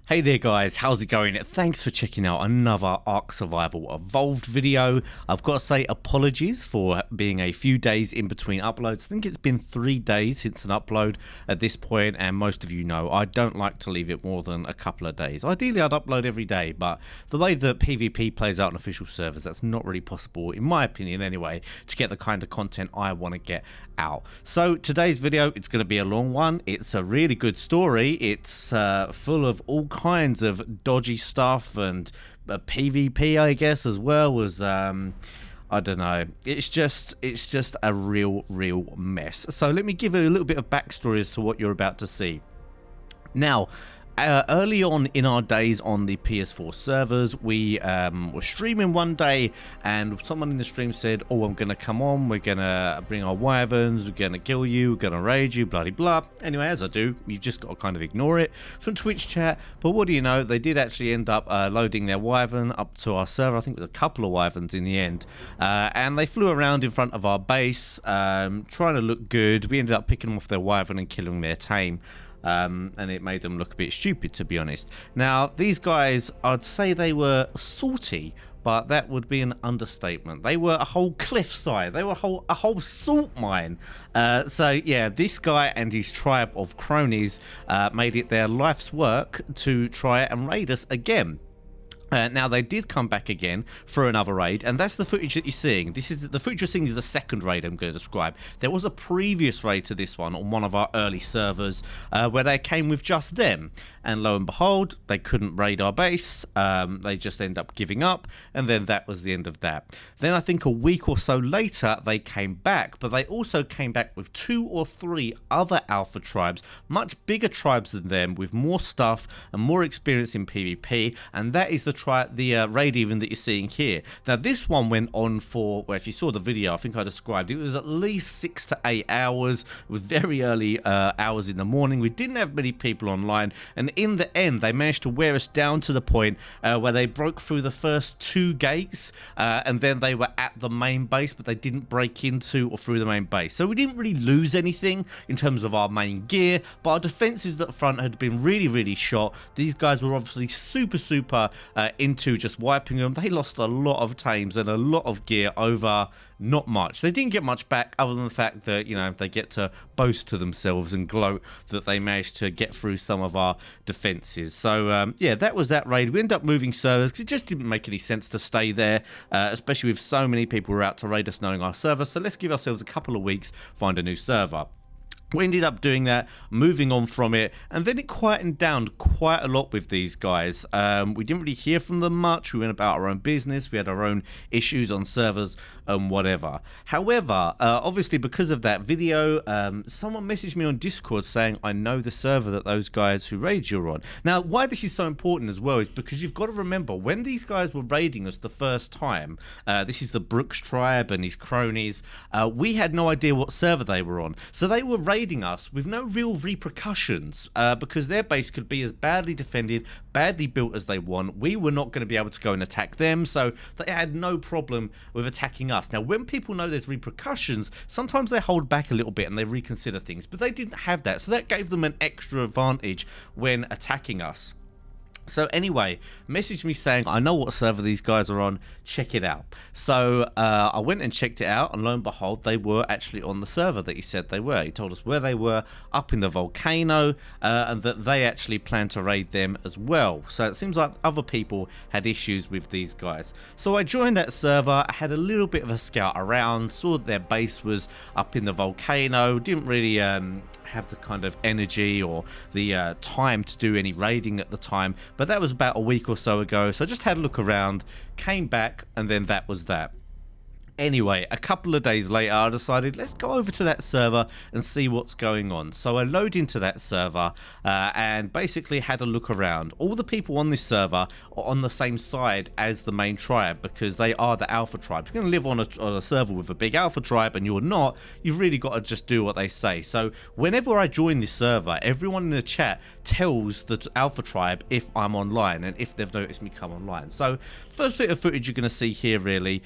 Hey there guys, how's it going? Thanks for checking out another Ark Survival Evolved video. I've got to say apologies for being a few days in between uploads. I think it's been 3 days since an upload at this point, and most of you know I don't like to leave it more than a couple of days. Ideally I'd upload every day, but the way that PvP plays out on official servers, that's not really possible, in my opinion anyway, to get the kind of content I want to get out. So today's video, it's going to be a long one. It's a really good story. It's full of all kinds of dodgy stuff and PvP, I guess, as well as I don't know. It's just a real mess. So let me give you a little bit of backstory as to what you're about to see. Now, early on in our days on the PS4 servers, we were streaming one day, and someone in the stream said, "Oh, I'm gonna come on. We're gonna bring our wyverns. We're gonna kill you. We're gonna raid you. Bloody blah." Anyway, as I do, you just got to kind of ignore it from Twitch chat. But what do you know? They did actually end up loading their wyvern up to our server. I think it was a couple of wyverns in the end, and they flew around in front of our base, trying to look good. We ended up picking them off their wyvern and killing their tame. And it made them look a bit stupid, to be honest. Now, these guys, I'd say they were salty, but that would be an understatement. They were a whole cliffside. They were a whole salt mine. So yeah, this guy and his tribe of cronies made it their life's work to try and raid us again. Now, they did come back again for another raid, and that's the footage that you're seeing. This is the footage you're seeing is the second raid I'm going to describe. There was a previous raid to this one on one of our early servers where they came with just them, and lo and behold, they couldn't raid our base. They just ended up giving up, and then that was the end of that. Then I think a week or so later, they came back, but they also came back with 2 or 3 other alpha tribes, much bigger tribes than them, with more stuff and more experience in PvP, and that is the raid even that you're seeing here. Now, this one went on for, well, if you saw the video, I think I described it, it was at least 6 to 8 hours. It was very early hours in the morning. We didn't have many people online, and in the end, they managed to wear us down to the point where they broke through the first 2 gates, and then they were at the main base, but they didn't break into or through the main base. So we didn't really lose anything in terms of our main gear, but our defenses at the front had been really shot. These guys were obviously super into just wiping them. They lost a lot of tames and a lot of gear over not much. They didn't get much back other than the fact that, you know, they get to boast to themselves and gloat that they managed to get through some of our defenses. So yeah, that was that raid. We ended up moving servers because it just didn't make any sense to stay there, especially with so many people who were out to raid us knowing our server. So let's give ourselves a couple of weeks, find a new server. We ended up doing that, moving on from it, and then it quietened down quite a lot with these guys. We didn't really hear from them much. We went about our own business. We had our own issues on servers and whatever. However, obviously because of that video, someone messaged me on Discord saying, "I know the server that those guys who raid you are on." Now, why this is so important as well is because you've got to remember, when these guys were raiding us the first time, this is the Brooks tribe and his cronies, we had no idea what server they were on. So they were raiding us with no real repercussions, because their base could be as badly defended, badly built as they want. We were not going to be able to go and attack them, so they had no problem with attacking us. Now, when people know there's repercussions, sometimes they hold back a little bit and they reconsider things, but they didn't have that, so that gave them an extra advantage when attacking us. So anyway, messaged me saying, "I know what server these guys are on, check it out." So I went and checked it out, and lo and behold, they were actually on the server that he said they were. He told us where they were, up in the volcano, and that they actually planned to raid them as well. So it seems like other people had issues with these guys. So I joined that server. I had a little bit of a scout around, saw that their base was up in the volcano, didn't really have the kind of energy or the time to do any raiding at the time, but that was about a week or so ago. So I just had a look around, came back, and then that was that. Anyway, a couple of days later, I decided, let's go over to that server and see what's going on. So I load into that server and basically had a look around. All the people on this server are on the same side as the main tribe because they are the alpha tribe. If you're going to live on a server with a big alpha tribe and you're not, you've really got to just do what they say. So whenever I join this server, everyone in the chat tells the alpha tribe if I'm online and if they've noticed me come online. So first bit of footage you're going to see here really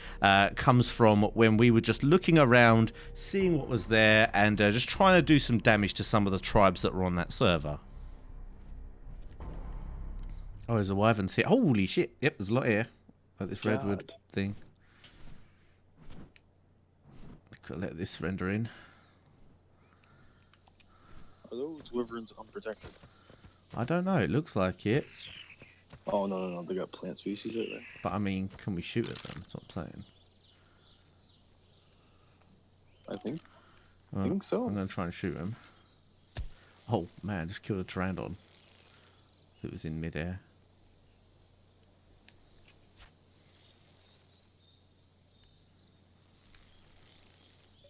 comes from when we were just looking around, seeing what was there, and just trying to do some damage to some of the tribes that were on that server. Oh, there's a wyvern's here. Holy shit! Yep, there's a lot here. Like this redwood thing. Gotta let this render in. Are those wyverns unprotected? I don't know. It looks like it. Oh no! They got plant species out there. But I mean, can we shoot at them? That's what I'm saying. I think so. I'm gonna try and shoot him. Oh man, just killed a pteranodon. It was in midair.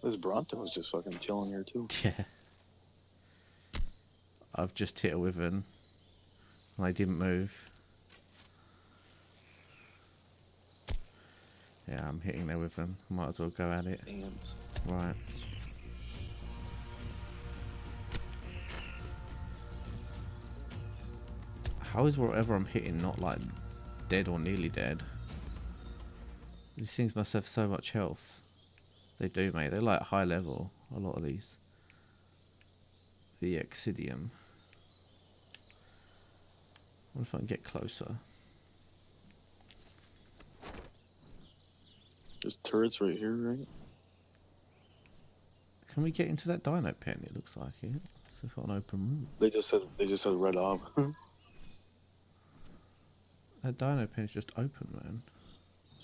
This Bronto was just fucking chilling here too. Yeah. I've just hit a wyvern. And I didn't move. Yeah, I'm hitting there with them. Might as well go at it. Ants. Right. How is whatever I'm hitting not like dead or nearly dead? These things must have so much health. They do, mate. They're like high level, a lot of these. The Excidium. What if I can get closer? There's turrets right here, right? Can we get into that dino pen? It looks like it. It's an open room. They just said red ob. That dino pen is just open, man.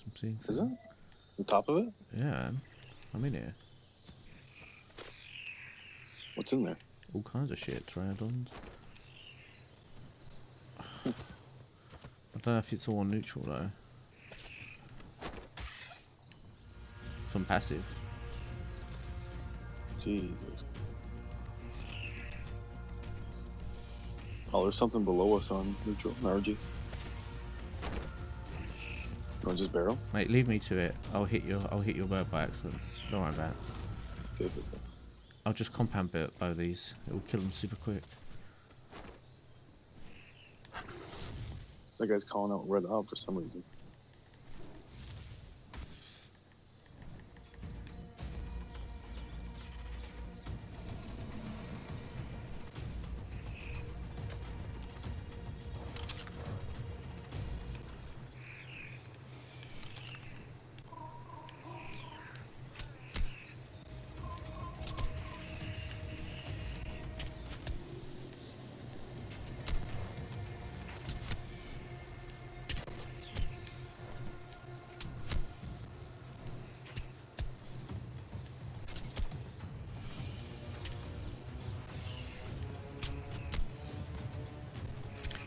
I'm seeing. Is it? The top of it? Yeah, I'm in here. What's in there? All kinds of shit. Pteranodons. I don't know if it's all neutral though. Some passive. Jesus. Oh, there's something below us on neutral, RG. You want to just barrel? Mate, leave me to it. I'll hit your bird by accident. Don't worry about it. Okay. I'll just compound bow these. It will kill them super quick. That guy's calling out red ob for some reason.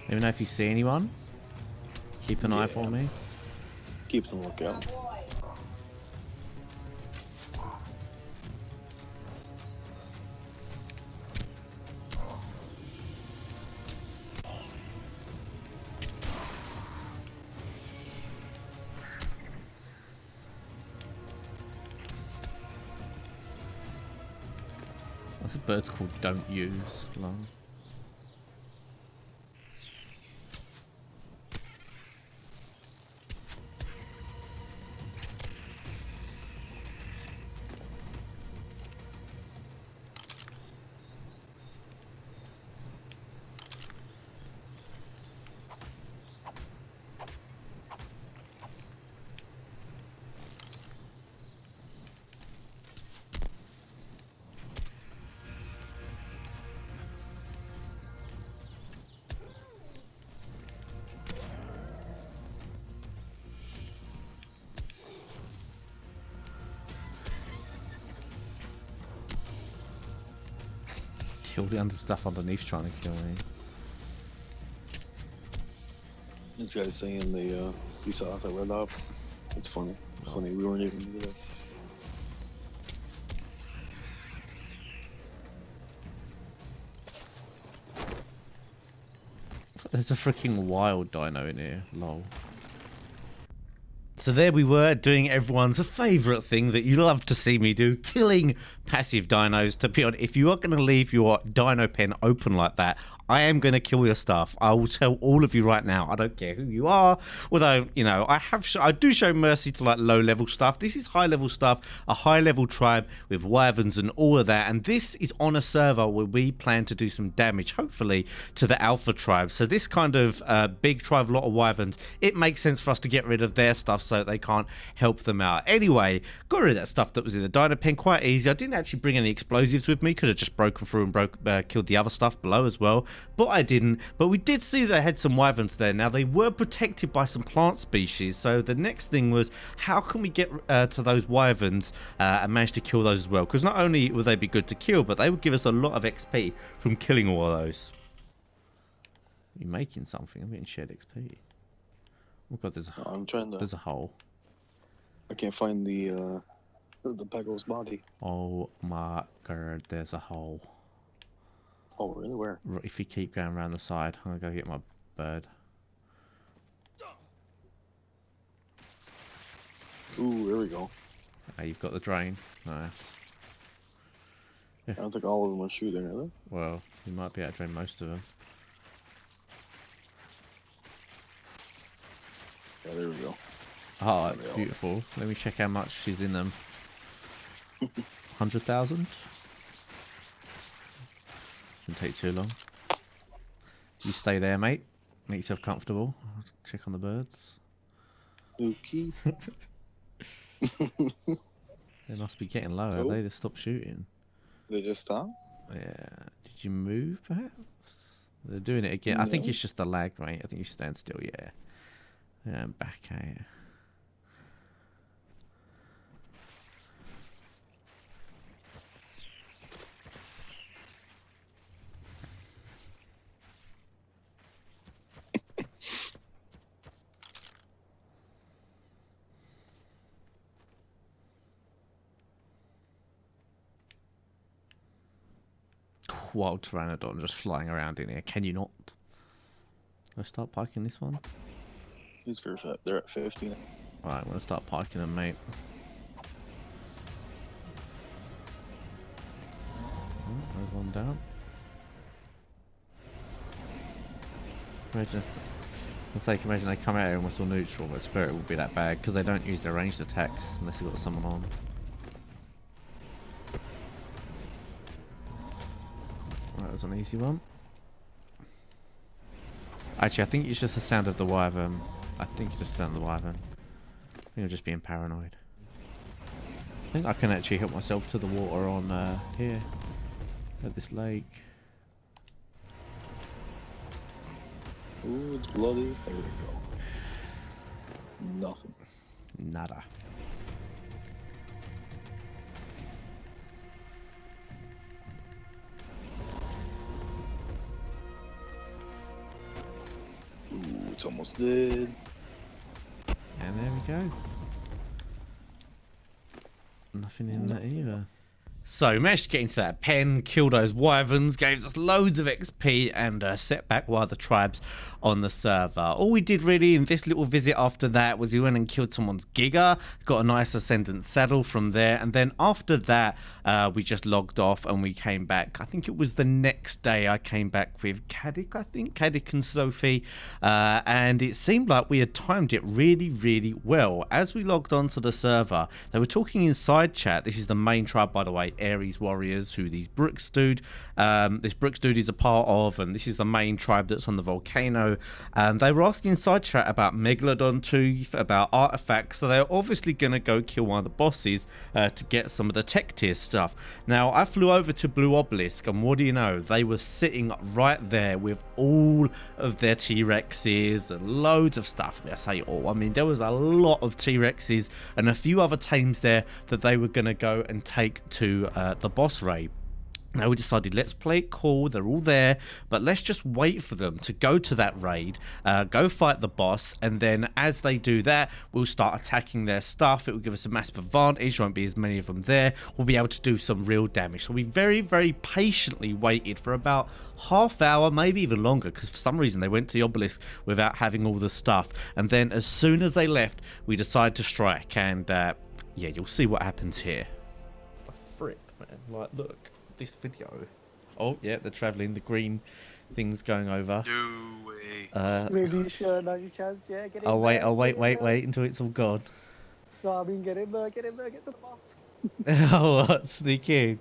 Let me know if you see anyone. Keep an eye for me. Keep them lookout. What's the bird's called? Don't use. Long. All the other stuff underneath trying to kill me. This guy's saying he saw us at red ob. It's funny. It's funny. We weren't even there. There's a freaking wild dino in here. Lol. So there we were, doing everyone's favourite thing that you love to see me do, killing passive dinos. To be honest, if you are going to leave your dino pen open like that, I am going to kill your stuff. I will tell all of you right now. I don't care who you are. Although, you know, I do show mercy to like low level stuff. This is high level stuff, a high level tribe with wyverns and all of that. And this is on a server where we plan to do some damage, hopefully, to the alpha tribe. So this kind of big tribe, a lot of wyverns, it makes sense for us to get rid of their stuff so they can't help them out. Anyway, got rid of that stuff that was in the dino pen quite easy. I didn't actually bring any explosives with me. Could have just broken through and killed the other stuff below as well. But I didn't. But we did see they had some wyverns there. Now, they were protected by some plant species. So the next thing was, how can we get to those wyverns and manage to kill those as well? Because not only would they be good to kill, but they would give us a lot of XP from killing all of those. You're making something. I'm getting shared XP. Oh god, there's a hole. I can't find the Pego's body. Oh my god, there's a hole. Oh, really? Where? If you keep going around the side, I'm gonna go get my bird. Ooh, here we go. You've got the drain. Nice. Yeah. I don't think all of them are shooting, are they? Well, you might be able to drain most of them. Yeah, there we go. Oh, it's beautiful. Let me check how much she's in them. 100,000? Shouldn't take too long. You stay there, mate. Make yourself comfortable. I'll check on the birds. Okay. They must be getting low. Have they just stopped shooting? They just stopped? Yeah. Did you move, perhaps? They're doing it again. No. I think it's just a lag, mate. I think you stand still, yeah. Yeah, I'm back at you. Wild Pteranodon just flying around in here. Can you not? Let's start piking this one. He's very fat. They're at 50 now. Alright, I'm going to start piking them, mate. Oh, there's one down. Imagine they come out here and we're still neutral, but Spirit will be that bad because they don't use their ranged attacks unless they've got someone on. That was an easy one. Actually, I think it's just the sound of the wyvern. I think it's just the sound of the wyvern. I think I'm just being paranoid. I think I can actually help myself to the water on here. At this lake. Ooh, it's bloody. There we go. Nothing. Nada. Ooh, it's almost dead. And there he goes. Nothing in that either. So, managed to get into that pen, kill those wyverns, gave us loads of XP, and set back one of the tribes on the server. All we did really in this little visit after that was we went and killed someone's Giga, got a nice Ascendant saddle from there, and then after that, we just logged off and we came back. I think it was the next day I came back with Caddick, Caddick and Sophie, and it seemed like we had timed it really, really well. As we logged onto the server, they were talking inside chat. This is the main tribe, by the way, Ares Warriors, who this Brooks dude is a part of, and this is the main tribe that's on the volcano. They were asking inside chat about Megalodon Tooth, about artifacts, so they're obviously going to go kill one of the bosses to get some of the tech tier stuff. Now, I flew over to Blue Obelisk, and what do you know? They were sitting right there with all of their T-Rexes and loads of stuff. I say all. I mean, there was a lot of T-Rexes and a few other tames there that they were going to go and take to the boss raid. Now we decided, let's play it cool, they're all there, but let's just wait for them to go to that raid, go fight the boss, and then as they do that, we'll start attacking their stuff. It will give us a massive advantage, there won't be as many of them there, we'll be able to do some real damage. So we very, very patiently waited for about half hour, maybe even longer, because for some reason they went to the obelisk without having all the stuff, and then as soon as they left, we decided to strike, and yeah, you'll see what happens here. The frick, man, like, look. This video. Oh, yeah, they're travelling. The green thing's going over. No way. Maybe you should. Now's your chance. Yeah, get in I'll there, wait until it's all gone. No, I mean, get in there, get to the boss. Oh, what? Sneak in.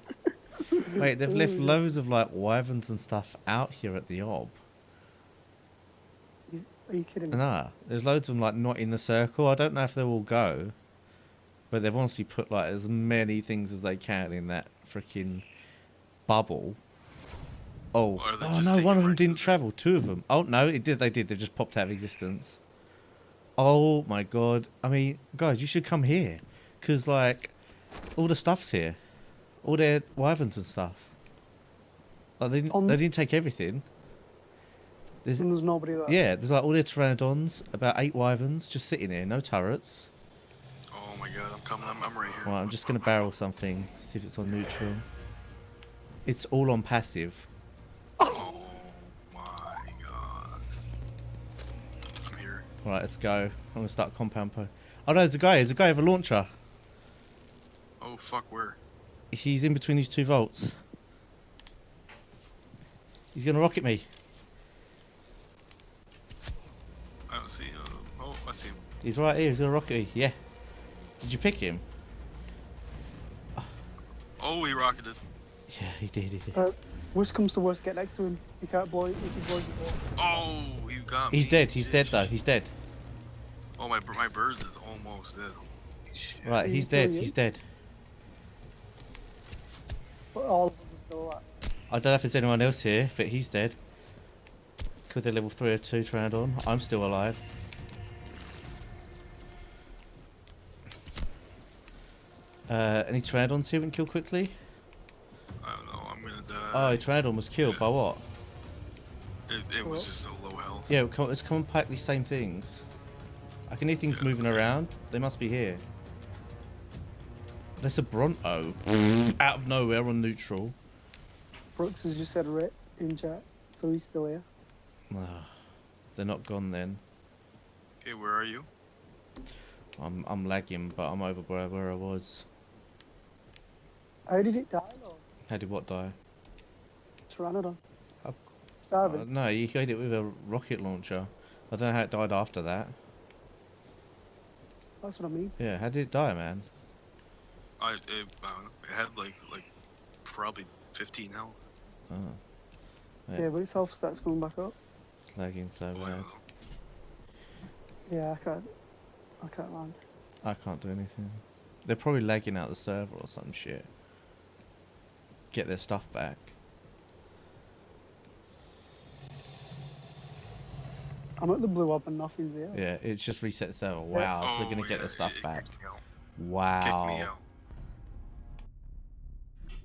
Wait, they've left loads of, like, wyverns and stuff out here at the ob. Are you kidding me? Nah, there's loads of them, like, not in the circle. I don't know if they'll all go. But they've honestly put, like, as many things as they can in that freaking bubble. Oh, no, one of them didn't travel. Two of them. Oh, no, it did. They did. They've just popped out of existence. Oh, my God. I mean, guys, you should come here. Because, like, all the stuff's here. All their wyverns and stuff. Like, they didn't take everything. There's nobody there. Yeah, there's, like, all their pteranodons, about 8 wyverns, just sitting here. No turrets. Oh, my God. I'm coming. I'm right here. Right, I'm just going to barrel something. See if it's on neutral. It's all on passive. Oh my God. I'm here. Right, let's go. I'm gonna start compound po. Oh no, there's a guy. There's a guy with a launcher. Oh fuck, where? He's in between these 2 vaults. He's gonna rocket me. I don't see him. Oh, I see him. He's right here. He's gonna rocket me. Yeah. Did you pick him? Oh, he rocketed. Yeah, he did. He did. Worst comes to worst, get next to him. You can't blow it. You can blow it. Oh, you got me. He's dead. He's dead though. He's dead. Oh, my bird is almost dead. Shit. Right, he's dead. He's dead. But all of them are still alive. I don't know if there's anyone else here, but he's dead. Could they level 3 or 2 pteranodon? I'm still alive. Any pteranodons here we can kill quickly? I don't know. I'm gonna die. Oh, pteranodon was killed by what? It was just so low health. Yeah, let's come and pack these same things. I can hear things moving around. They must be here. There's a Bronto out of nowhere on neutral. Brooks has just said Rit in chat, so he's still here. They're not gone then. Okay, where are you? I'm lagging, but I'm over where I was. How did it die though? How did what die? Pteranodon. Oh, Starving. no, you hit it with a rocket launcher. I don't know how it died after that. That's what I mean. Yeah, how did it die, man? I don't know. It had like probably 15 health. Oh. Yeah, but its health stats coming back up. Lagging so bad. Wow. Yeah, I can't land. I can't do anything. They're probably lagging out the server or some shit. Get their stuff back. I'm at the blue up and nothing's here. Yeah, it's just reset the server. Wow, so they're gonna get their stuff it back. kicked me out. Wow. Kicked me out.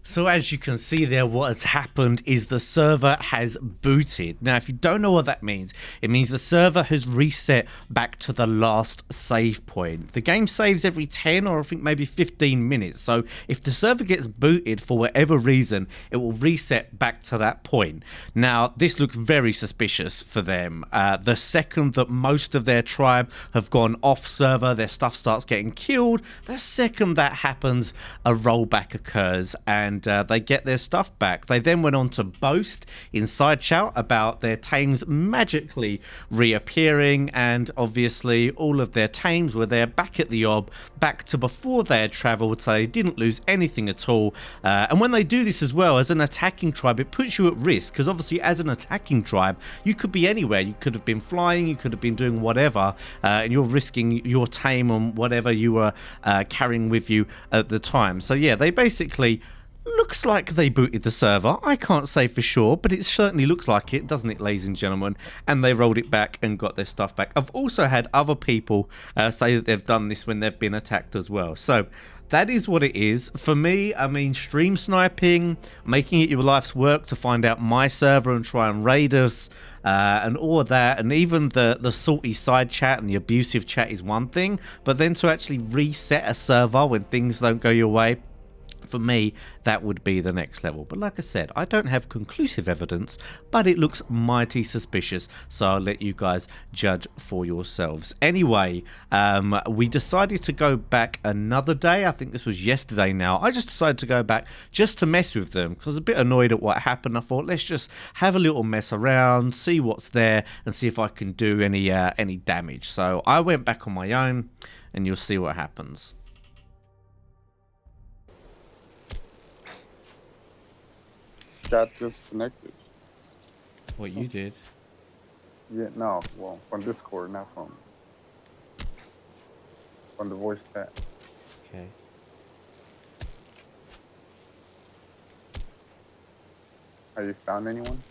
So as you can see there, what has happened is the server has booted. Now, if you don't know what that means, it means the server has reset back to the last save point. The game saves every 10 or I think maybe 15 minutes. So if the server gets booted for whatever reason, it will reset back to that point. Now, this looks very suspicious for them. The second that most of their tribe have gone off server, their stuff starts getting killed. The second that happens, a rollback occurs and they get their stuff back. They then went on to boast in side chat about their tames magically reappearing, and obviously all of their tames were there back at the ob, back to before they had travelled, so they didn't lose anything at all. And when they do this as well, as an attacking tribe, it puts you at risk, because obviously as an attacking tribe, you could be anywhere. You could have been flying, you could have been doing whatever, and you're risking your tame on whatever you were carrying with you at the time. So yeah, they basically... looks like they booted the server. I can't say for sure, but it certainly looks like it, doesn't it, ladies and gentlemen? And they rolled it back and got their stuff back. I've also had other people say that they've done this when they've been attacked as well. So that is what it is. For me, I mean, stream sniping, making it your life's work to find out my server and try and raid us, and all of that, and even the salty side chat and the abusive chat is one thing, but then to actually reset a server when things don't go your way, for me, that would be the next level. But like I said, I don't have conclusive evidence, but it looks mighty suspicious, so I'll let you guys judge for yourselves. Anyway, we decided to go back another day. I think this was yesterday now. I just decided to go back just to mess with them because I was a bit annoyed at what happened. I thought, let's just have a little mess around, see what's there, and see if I can do any damage. So I went back on my own, and you'll see what happens. Chat disconnected. What you did? Yeah, no, well, from Discord, not from the voice chat. Okay. Have you found anyone?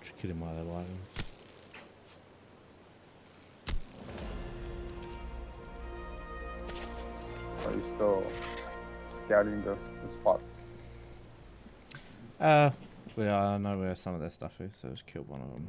Just kidding while they're lying. Are you still scouting the spots? I know where some of their stuff is, so just killed one of them.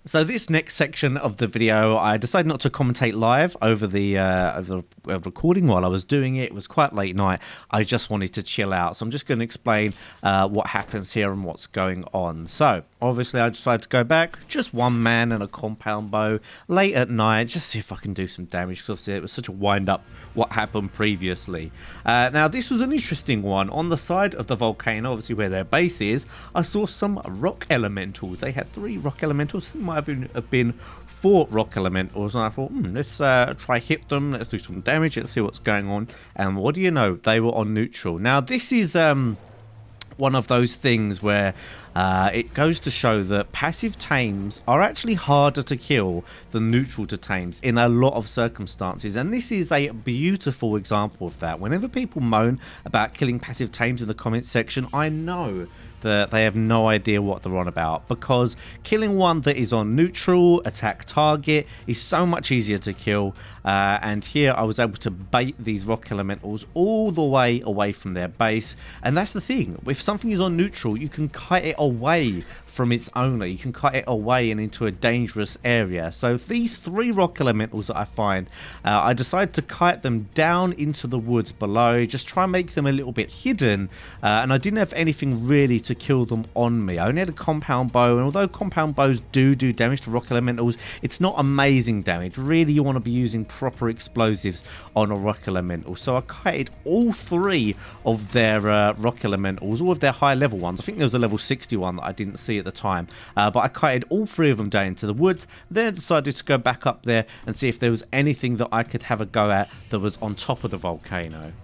So this next section of the video, I decided not to commentate live over the recording while I was doing it. It was quite late night. I just wanted to chill out. So I'm just going to explain what happens here and what's going on. So obviously I decided to go back. Just one man and a compound bow late at night. Just see if I can do some damage. Because obviously it was such a wind up what happened previously. Now this was an interesting one. On the side of the volcano, obviously where their base is, I saw some rock elementals. They had 3 rock elementals. It might have been 4 rock elementals, and I thought, let's try hit them, let's do some damage, let's see what's going on. And what do you know, they were on neutral. Now this is one of those things where it goes to show that passive tames are actually harder to kill than neutral to tames in a lot of circumstances, and this is a beautiful example of that. Whenever people moan about killing passive tames in the comments section, I know that they have no idea what they're on about, because killing one that is on neutral attack target is so much easier to kill, and here I was able to bait these rock elementals all the way away from their base. And that's the thing, if something is on neutral, you can kite it away from its owner, you can kite it away and into a dangerous area. So these 3 rock elementals that I find, I decided to kite them down into the woods below, just try and make them a little bit hidden, and I didn't have anything really to kill them on me. I only had a compound bow, and although compound bows do damage to rock elementals, it's not amazing damage. Really, you want to be using proper explosives on a rock elemental. So I kited all 3 of their rock elementals, all of their high level ones. I think there was a level 61 that I didn't see at the time, but I kited all 3 of them down into the woods. Then I decided to go back up there and see if there was anything that I could have a go at that was on top of the volcano.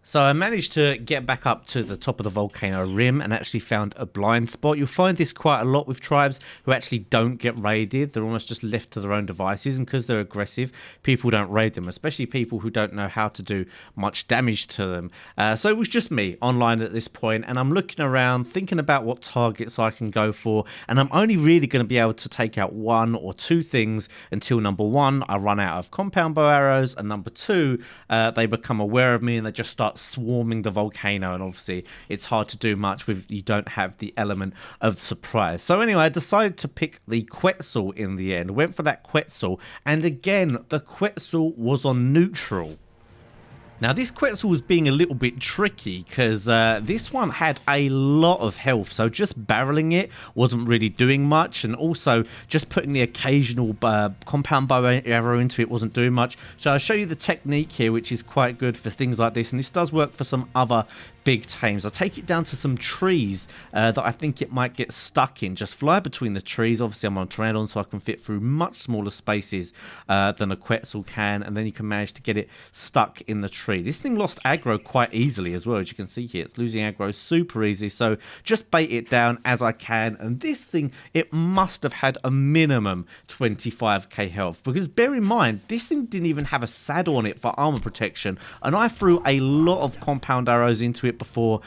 So I managed to get back up to the top of the volcano rim and actually found a blind spot. You'll find this quite a lot with tribes who actually don't get raided. They're almost just left to their own devices, and because they're aggressive, people don't raid them, especially people who don't know how to do much damage to them. So it was just me online at this point, and I'm looking around thinking about what targets I can go for, and I'm only really going to be able to take out 1 or 2 things until number 1, I run out of compound bow arrows, and number 2, they become aware of me and they just start swarming the volcano, and obviously it's hard to do much with you don't have the element of surprise. So anyway, I decided to pick the Quetzal in the end. Went for that Quetzal, and again the Quetzal was on neutral. Now this Quetzal was being a little bit tricky because this one had a lot of health, so just barreling it wasn't really doing much, and also just putting the occasional compound bow arrow into it wasn't doing much. So I'll show you the technique here, which is quite good for things like this, and this does work for some other big tames. I'll take it down to some trees that I think it might get stuck in. Just fly between the trees. Obviously I'm on Pteranodon, so I can fit through much smaller spaces than a Quetzal can, and then you can manage to get it stuck in the tree. This thing lost aggro quite easily as well, as you can see here. It's losing aggro super easy, so just bait it down as I can. And this thing, it must have had a minimum 25k health, because bear in mind, this thing didn't even have a saddle on it for armor protection, and I threw a lot of compound arrows into it bit before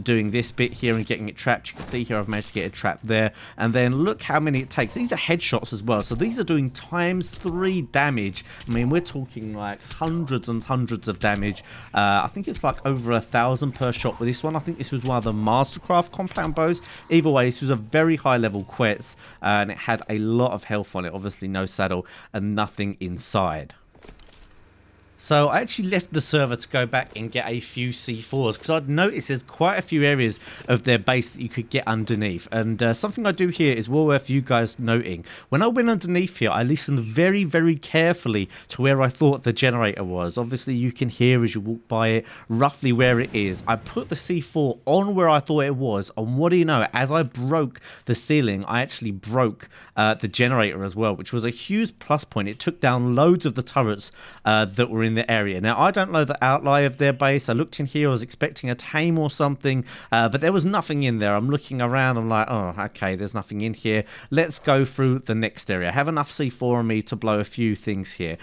doing this bit here and getting it trapped. You can see here I've managed to get it trapped there. And then look how many it takes. These are headshots as well. So these are doing ×3 damage. I mean, we're talking like hundreds and hundreds of damage. I think it's like over 1,000 per shot with this one. I think this was one of the Mastercraft compound bows. Either way, this was a very high level quetz, and it had a lot of health on it. Obviously no saddle and nothing inside. So I actually left the server to go back and get a few C4s because I'd noticed there's quite a few areas of their base that you could get underneath. And something I do here is well worth you guys noting. When I went underneath here, I listened very, very carefully to where I thought the generator was. Obviously, you can hear as you walk by it roughly where it is. I put the C4 on where I thought it was. And what do you know? As I broke the ceiling, I actually broke the generator as well, which was a huge plus point. It took down loads of the turrets that were in the area. Now, I don't know the outline of their base. I looked in here, I was expecting a tame or something, but there was nothing in there. I'm looking around, I'm like, oh, okay, there's nothing in here. Let's go through the next area. I have enough C4 on me to blow a few things here.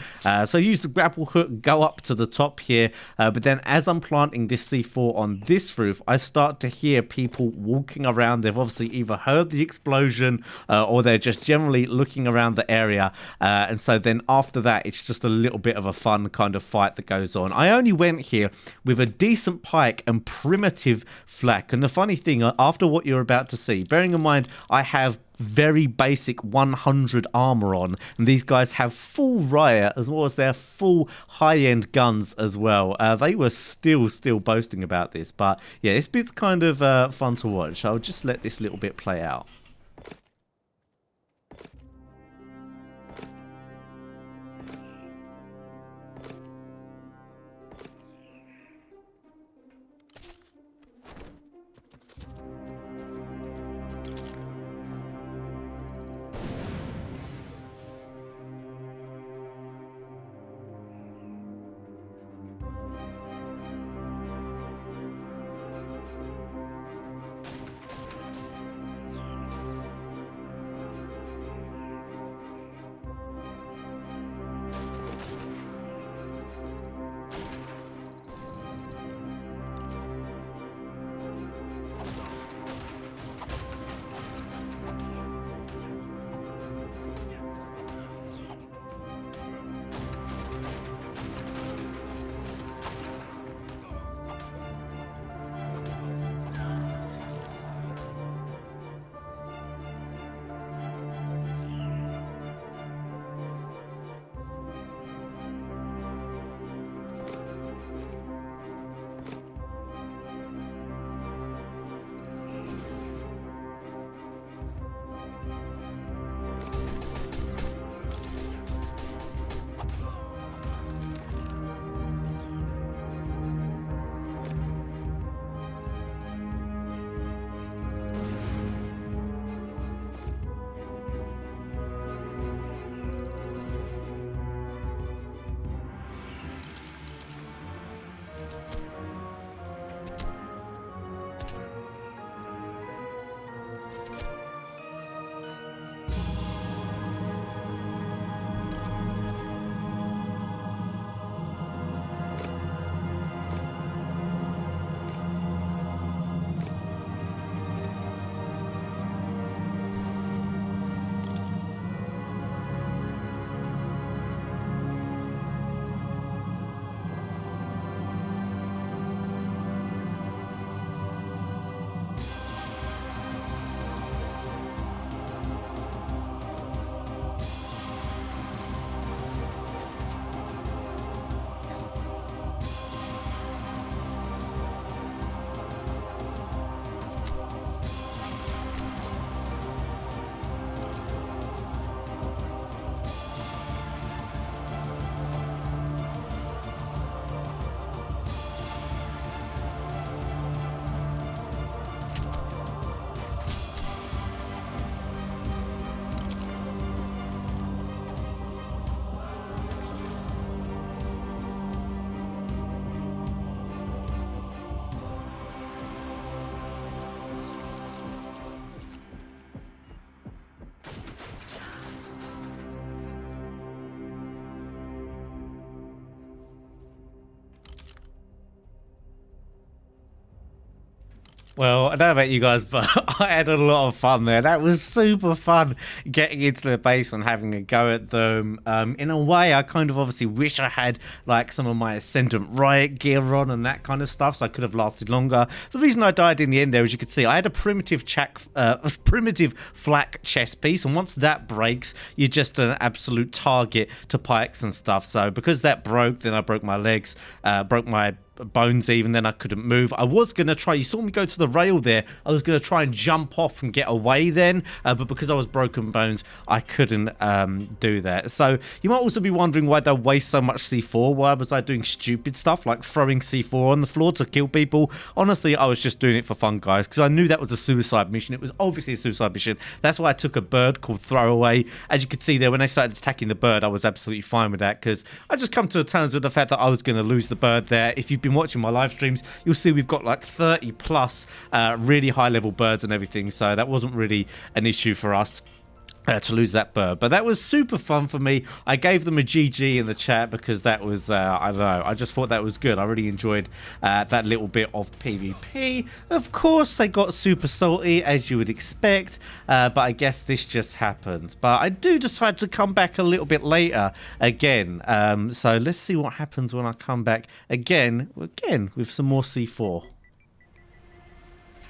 So use the grapple hook, go up to the top here, but then as I'm planting this C4 on this roof, I start to hear people walking around. They've obviously either heard the explosion or they're just generally looking around the area, and so then after that, it's just a little bit of a fun kind of fight that goes on. I only went here with a decent pike and primitive flak, and the funny thing, after what you're about to see, bearing in mind I have very basic 100 armor on, and these guys have full riot as well as their full high-end guns as well. They were still boasting about this, but yeah, this bit's kind of fun to watch. I'll just let this little bit play out. Well, I don't know about you guys, but I had a lot of fun there. That was super fun getting into the base and having a go at them. In a way, I kind of obviously wish I had like some of my Ascendant Riot gear on and that kind of stuff, so I could have lasted longer. The reason I died in the end there, as you could see, I had a primitive flak chest piece, and once that breaks, you're just an absolute target to pikes and stuff. So because that broke, then I broke my legs, broke my bones even, then I couldn't move. I was going to try, you saw me go to the rail there, I was going to try and jump off and get away then, but because I was broken bones, I couldn't do that. So you might also be wondering why I waste so much C4. Why was I doing stupid stuff like throwing C4 on the floor to kill people? Honestly, I was just doing it for fun, guys, because I knew that was a suicide mission. It was obviously a suicide mission. That's why I took a bird called Throwaway. As you could see there, when they started attacking the bird, I was absolutely fine with that, because I just come to terms with the fact that I was going to lose the bird there. If you've been watching my live streams, you'll see we've got like 30 plus really high level birds and everything, so that wasn't really an issue for us to lose that bird. But that was super fun for me. I gave them a GG in the chat because that was I don't know, I just thought that was good. I really enjoyed that little bit of PvP. Of course they got super salty, as you would expect, but I guess this just happened. But I do decide to come back a little bit later again, so let's see what happens when I come back again with some more C4.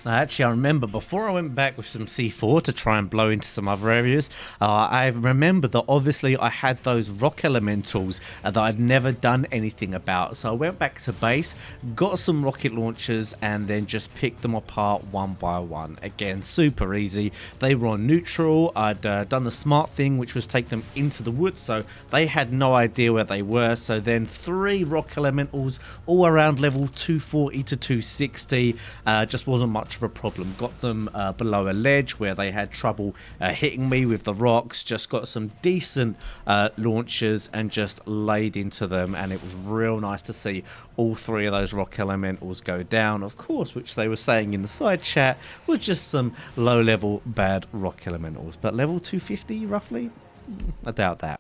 Now, actually, I remember before I went back with some C4 to try and blow into some other areas, I remember that obviously I had those rock elementals that I'd never done anything about. So I went back to base, got some rocket launchers, and then just picked them apart one by one. Again, super easy. They were on neutral. I'd done the smart thing, which was take them into the woods, so they had no idea where they were. So then 3 rock elementals, all around level 240 to 260. Just wasn't much of a problem. Got them below a ledge where they had trouble hitting me with the rocks. Just got some decent launchers and just laid into them, and it was real nice to see all 3 of those rock elementals go down, of course, which they were saying in the side chat were just some low level bad rock elementals. But level 250 roughly? I doubt that.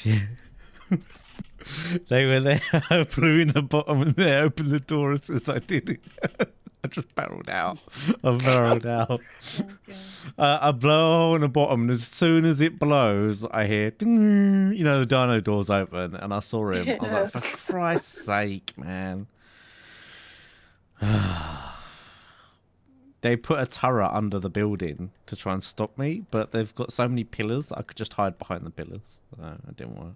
Yeah. They were there. I blew in the bottom and they opened the door as soon as I did it. I just barreled out. I barreled out. I blow in the bottom, and as soon as it blows, I hear, ding, you know, the dino doors open, and I saw him. I was like, for Christ's sake, man. They put a turret under the building to try and stop me, but they've got so many pillars that I could just hide behind the pillars. So I didn't want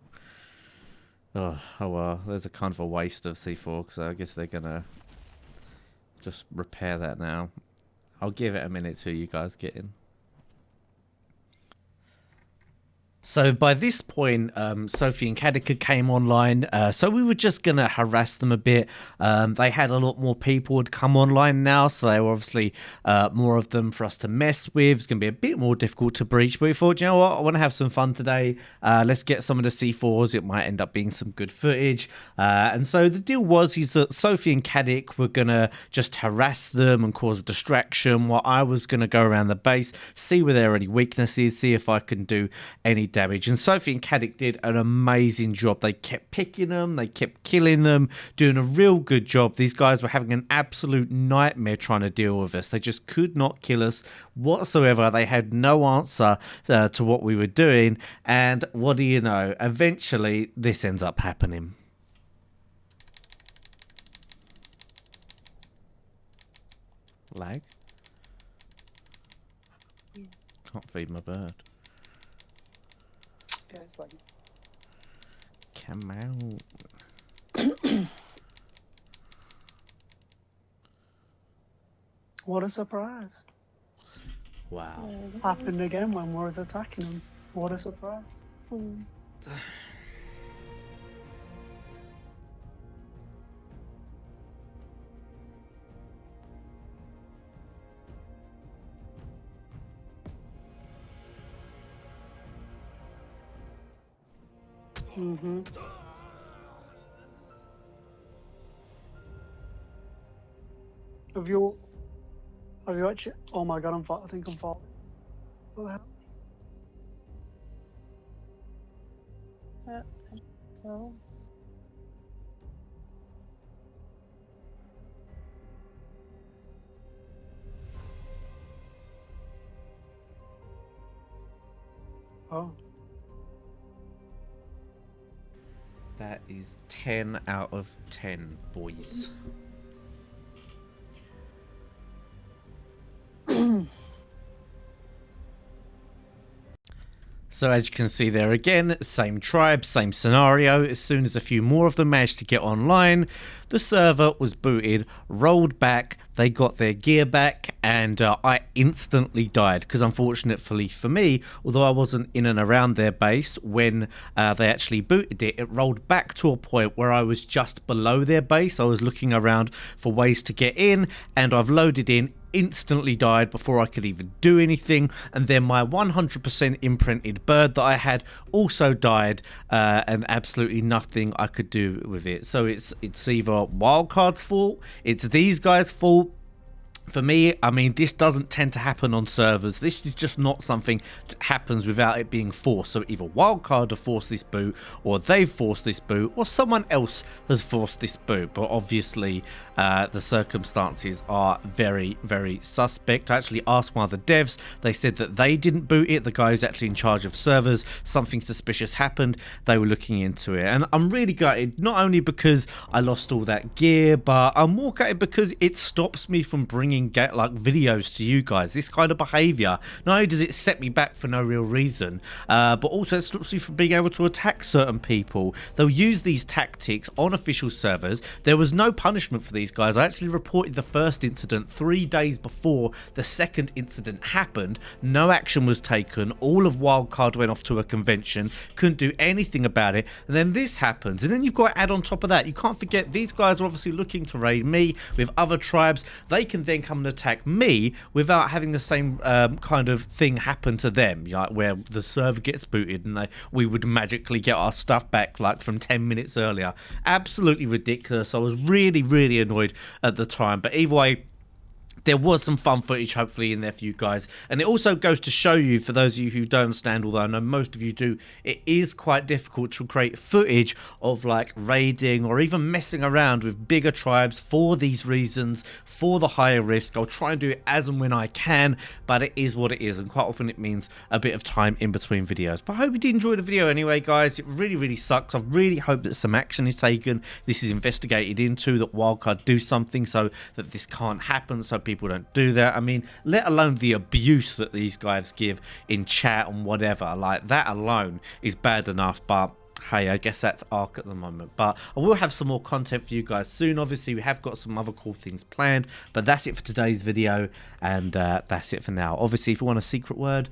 to. Oh well, there's a kind of a waste of C4, because I guess they're going to just repair that now. I'll give it a minute till you guys get in. So by this point, Sophie and Kadika came online, so we were just going to harass them a bit. They had a lot more people would come online now, so they were obviously more of them for us to mess with. It's going to be a bit more difficult to breach, but we thought, you know what, I want to have some fun today. Let's get some of the C4s. It might end up being some good footage. And so the deal was is that Sophie and Kadik were going to just harass them and cause a distraction, while I was going to go around the base, see where there are any weaknesses, see if I can do any damage. And Sophie and Kadik did an amazing job. They kept picking them, they kept killing them, doing a real good job. These guys were having an absolute nightmare trying to deal with us. They just could not kill us whatsoever. They had no answer to what we were doing. And what do you know? Eventually, this ends up happening. Lag? Can't feed my bird. Yeah, it's like... Come out. What a surprise. Wow. Happened again when we was attacking them. What a surprise. Mm-hmm. Have you actually? Oh my god, I think I'm falling. What the hell? Oh. Oh. That is 10 out of 10, boys. So as you can see there again, same tribe, same scenario. As soon as a few more of them managed to get online, the server was booted, rolled back, they got their gear back, and I instantly died. Because unfortunately for me, although I wasn't in and around their base when they actually booted it, it rolled back to a point where I was just below their base. I was looking around for ways to get in, and I've loaded in, instantly died before I could even do anything, and then my 100% imprinted bird that I had also died, and absolutely nothing I could do with it. So it's either Wildcard's fault, it's these guys' fault. For me, I mean, this doesn't tend to happen on servers. This is just not something that happens without it being forced. So either Wildcard have forced this boot, or they've forced this boot, or someone else has forced this boot. But obviously, the circumstances are very, very suspect. I actually asked one of the devs. They said that they didn't boot it. The guy who's actually in charge of servers, something suspicious happened. They were looking into it. And I'm really gutted, not only because I lost all that gear, but I'm more gutted because it stops me from bringing get like videos to you guys. This kind of behavior, not only does it set me back for no real reason, but also it stops me from being able to attack certain people. They'll use these tactics on official servers. There was no punishment for these guys. I actually reported the first incident 3 days before the second incident happened. No action was taken. All of Wildcard went off to a convention, couldn't do anything about it, and then this happens. And then you've got to add on top of that, you can't forget these guys are obviously looking to raid me with other tribes. They can then come and attack me without having the same kind of thing happen to them, like where the server gets booted and we would magically get our stuff back like from 10 minutes earlier. Absolutely ridiculous. I was really, really annoyed at the time, but either way, there was some fun footage hopefully in there for you guys. And it also goes to show you, for those of you who don't understand, although I know most of you do, it is quite difficult to create footage of like raiding or even messing around with bigger tribes for these reasons, for the higher risk. I'll try and do it as and when I can, but it is what it is, and quite often it means a bit of time in between videos. But I hope you did enjoy the video anyway, guys. It really, really sucks. I really hope that some action is taken. This is investigated into, that Wildcard do something so that this can't happen, so people don't do that. I mean, let alone the abuse that these guys give in chat and whatever, like that alone is bad enough. But hey, I guess that's ARK at the moment. But I will have some more content for you guys soon. Obviously, we have got some other cool things planned, but that's it for today's video, and that's it for now. Obviously, if you want a secret word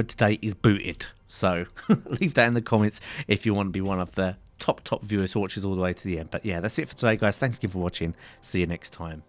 today is booted, so leave that in the comments if you want to be one of the top viewers who watches all the way to the end. But yeah, that's it for today, guys. Thanks again for watching. See you next time.